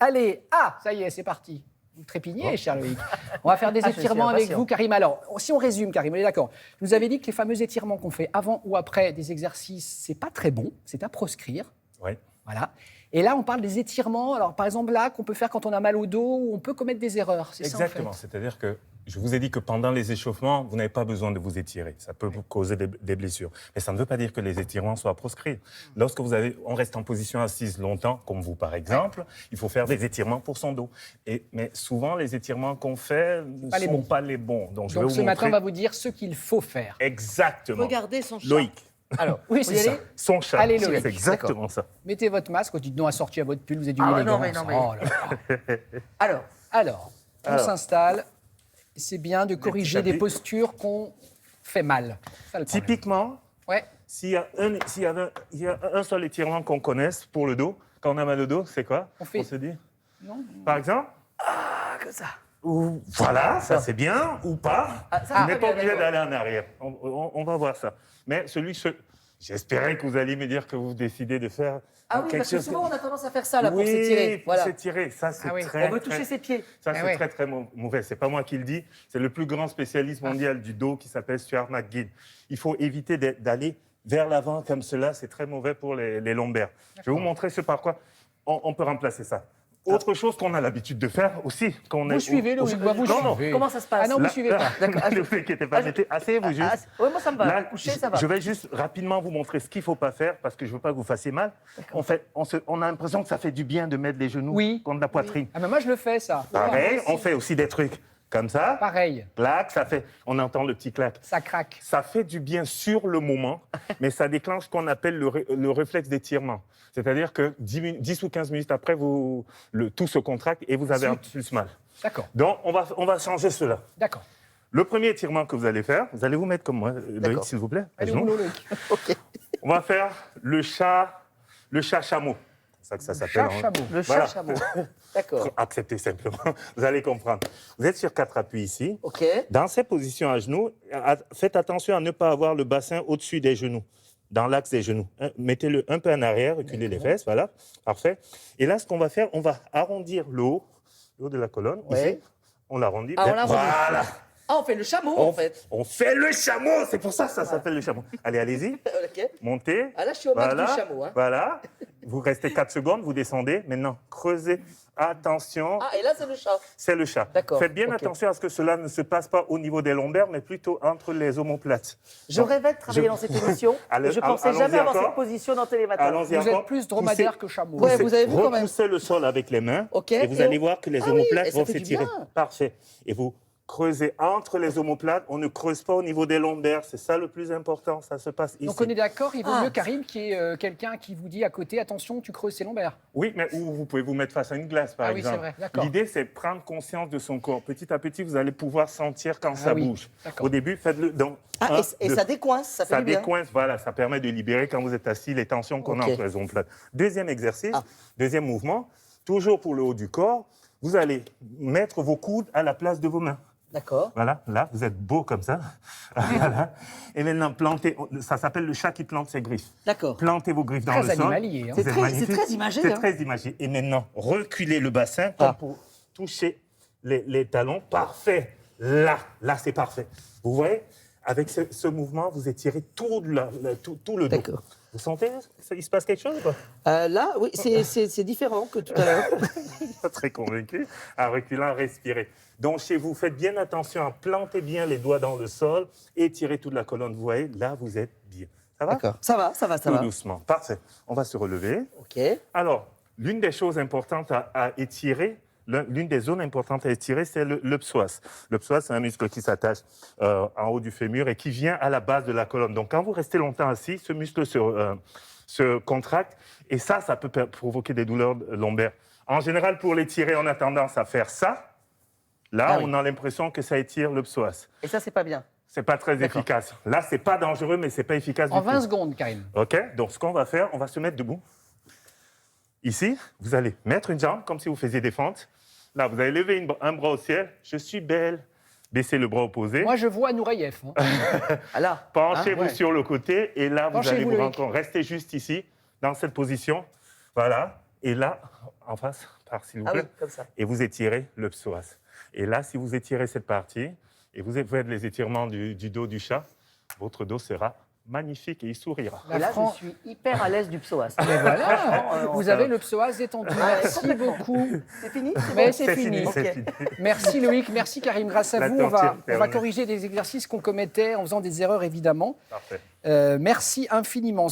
Michel. Allez, ça y est, c'est parti. Vous trépignez, cher Loïc. On va faire des Je suis étirements avec impatient. vous, Karim. Alors, si on résume, Karim, on est d'accord. Vous avez dit que les fameux étirements qu'on fait avant ou après des exercices, c'est pas très bon, c'est à proscrire. Oui. Voilà. Et là, on parle des étirements. Alors, par exemple, là, qu'on peut faire quand on a mal au dos, où on peut commettre des erreurs. C'est Exactement. ça, en fait. C'est-à-dire que je vous ai dit que pendant les échauffements, vous n'avez pas besoin de vous étirer. Ça peut vous causer des blessures. Mais ça ne veut pas dire que les étirements soient proscrits. Lorsque on reste en position assise longtemps, comme vous par exemple, il faut faire des étirements pour son dos. Mais souvent, les étirements qu'on fait ne sont pas les bons. Donc, je vais Donc, vous ce matin, montrer on va vous dire ce qu'il faut faire. exactement. Regardez son chat. Loïc. Alors, oui, c'est y ça. aller Son chat. Allez, Loïc. C'est exactement ça. Mettez votre masque. Dites non assorti à votre pull, vous êtes d'une Ah, élégance. non, mais non, mais- Oh là là. Alors, On s'installe. C'est bien de corriger des tapis. postures qu'on fait mal. Ça, le problème. Typiquement, Ouais. s'il y a un seul étirement qu'on connaisse pour le dos, quand on a mal au dos, c'est quoi? On fait- se dit. Non. Par exemple, comme ça. ou voilà, ça c'est bien, ou pas. Ah, ça, Vous c'est n'êtes pas pas bien, obligé d'accord. d'aller en arrière. On va voir ça. Mais j'espérais que vous alliez me dire que vous décidez de faire Ah oui, quelque parce que chose. souvent on a tendance à faire ça là pour Oui, s'étirer. pour Voilà. s'étirer. Ça, c'est Ah oui. très. On veut très- toucher ses pieds. Ça, Ah c'est ouais. très, très mauvais. C'est pas moi qui le dis. C'est le plus grand spécialiste mondial du dos qui s'appelle Stuart McGill. Il faut éviter d'aller vers l'avant comme cela. C'est très mauvais pour les lombaires. Je vais vous montrer ce par quoi on peut remplacer ça. Autre chose qu'on a l'habitude de faire aussi. Quand on Vous suivez, Loïc. Vous Non. suivez. Comment ça se passe? Ah non, vous suivez pas. D'accord. Ne vous inquiétez pas. Asseyez-vous juste. Oui, moi ça me va. Là, Coucher, ça va. je vais juste rapidement vous montrer ce qu'il ne faut pas faire parce que je ne veux pas que vous fassiez mal. On a l'impression que ça fait du bien de mettre les genoux Oui. contre la poitrine. Ah, mais moi, je le fais, ça. Pareil, on fait aussi des trucs comme ça. Pareil. Clac, ça fait. On entend le petit clac. Ça craque. Ça fait du bien sur le moment, mais ça déclenche ce qu'on appelle le réflexe d'étirement. C'est-à-dire que 10 ou 15 minutes après, tout se contracte et vous avez un peu plus mal. D'accord. Donc, on va changer cela. D'accord. Le premier étirement que vous allez faire, vous allez vous mettre comme moi, Loïc, s'il vous plaît. à Allez, au genoux. boulot, Loïc. On va faire le chat-chameau. C'est ça que ça s'appelle. Chat-chameau. Le Voilà. chat-chameau. D'accord. Acceptez simplement, vous allez comprendre. Vous êtes sur 4 appuis ici. Ok. Dans ces positions à genoux, faites attention à ne pas avoir le bassin au-dessus des genoux, dans l'axe des genoux. Mettez-le un peu en arrière, reculez les fesses, voilà, parfait. Et là, ce qu'on va faire, on va arrondir le haut de la colonne, Ouais. ici. On l'arrondit. Ah, on l'arrondit. Voilà. Ah, on fait le chameau en fait. On fait le chameau, c'est pour ça que ça s'appelle le chameau. Allez, allez-y, Ok. montez. Ah là, je suis au max du chameau. Hein. Voilà. Vous restez 4 secondes, vous descendez. Maintenant, creusez. Attention, Ah, et là, c'est le chat. c'est le chat. D'accord, Faites bien ok. attention à ce que cela ne se passe pas au niveau des lombaires, mais plutôt entre les omoplates. Je rêvais de travailler dans cette émission. Allez- Je pensais allons-y jamais avoir encore. cette position dans Télématin. Allons-y Vous encore. êtes plus dromadaire Poussez- que chameau. Ouais, vous avez vu quand même. Repoussez le sol avec les mains Ok, et vous et allez on- voir que les Ah oui, omoplates et ça vont fait du s'étirer. bien. Parfait. Et vous creusez entre les omoplates. On ne creuse pas au niveau des lombaires. C'est ça le plus important. Ça se passe ici. Donc, on est d'accord, il vaut Ah. mieux, Karim, qu'il y ait quelqu'un qui vous dit à côté, attention, tu creuses ses lombaires. Oui, mais ou vous pouvez vous mettre face à une glace, par Ah oui, exemple. c'est vrai, d'accord. L'idée, c'est de prendre conscience de son corps. Petit à petit, vous allez pouvoir sentir quand ça oui, bouge. d'accord. Au début, faites-le. Donc, Ah, un, et deux. ça décoince, ça fait Ça du bien. décoince, voilà, ça permet de libérer quand vous êtes assis les tensions qu'on a Ok. entre les omoplates. Deuxième exercice, Ah. deuxième mouvement, toujours pour le haut du corps, vous allez mettre vos coudes à la place de vos mains. D'accord. Voilà, là, vous êtes beau comme ça. Voilà. Et maintenant, plantez, ça s'appelle le chat qui plante ses griffes. D'accord. Plantez vos griffes dans Très le sol. animalier, hein. Vous C'est êtes très- magnifique. c'est très imagé, C'est hein. très imagé. Et maintenant, reculez le bassin comme pour toucher les talons. Parfait. Là, c'est parfait. Vous voyez, avec ce mouvement, vous étirez tout le dos. D'accord. Vous sentez, il se passe quelque chose ou pas? Là, oui, c'est différent que tout à l'heure. Pas très convaincu. En reculant, respirez. Donc, chez vous, faites bien attention à planter bien les doigts dans le sol, étirez toute la colonne. Vous voyez, là, vous êtes bien. Ça va? D'accord. Ça va, ça va, ça Tout va. doucement. Parfait. On va se relever. Ok. Alors, l'une des choses importantes à étirer, l'une des zones importantes à étirer, c'est le psoas. Le psoas, c'est un muscle qui s'attache en haut du fémur et qui vient à la base de la colonne. Donc, quand vous restez longtemps assis, ce muscle se contracte et ça peut provoquer des douleurs lombaires. En général, pour l'étirer, on a tendance à faire ça. Là, Ah oui. on a l'impression que ça étire le psoas. Et ça, c'est pas bien. C'est pas très efficace. Là, c'est pas dangereux, mais c'est pas efficace En du 20 tout. secondes, Karim. OK? Donc, ce qu'on va faire, on va se mettre debout. Ici, vous allez mettre une jambe comme si vous faisiez des fentes. Là, vous allez lever un bras au ciel. Je suis belle. Baissez le bras opposé. Moi, je vois Nouraïef. Hein. Ah là. Penchez-vous ouais. sur le côté et là, vous Penchez-vous, allez vous Loïc. rendre compte. Restez juste ici, dans cette position. Voilà. Et là, en face, s'il vous Ah plaît. oui, comme ça. Et vous étirez le psoas. Et là, si vous étirez cette partie, et vous faites les étirements du dos du chat, votre dos sera magnifique et il sourira. Et là, Fran- je suis hyper à l'aise du psoas. Mais voilà, Franchement, vous avez le psoas détendu. Merci beaucoup. C'est fini Mais bon c'est fini. Ok. c'est fini. Merci Loïc, merci Karim. Grâce à La vous, on va tenture terminée. corriger des exercices qu'on commettait en faisant des erreurs, évidemment. Parfait. Merci infiniment.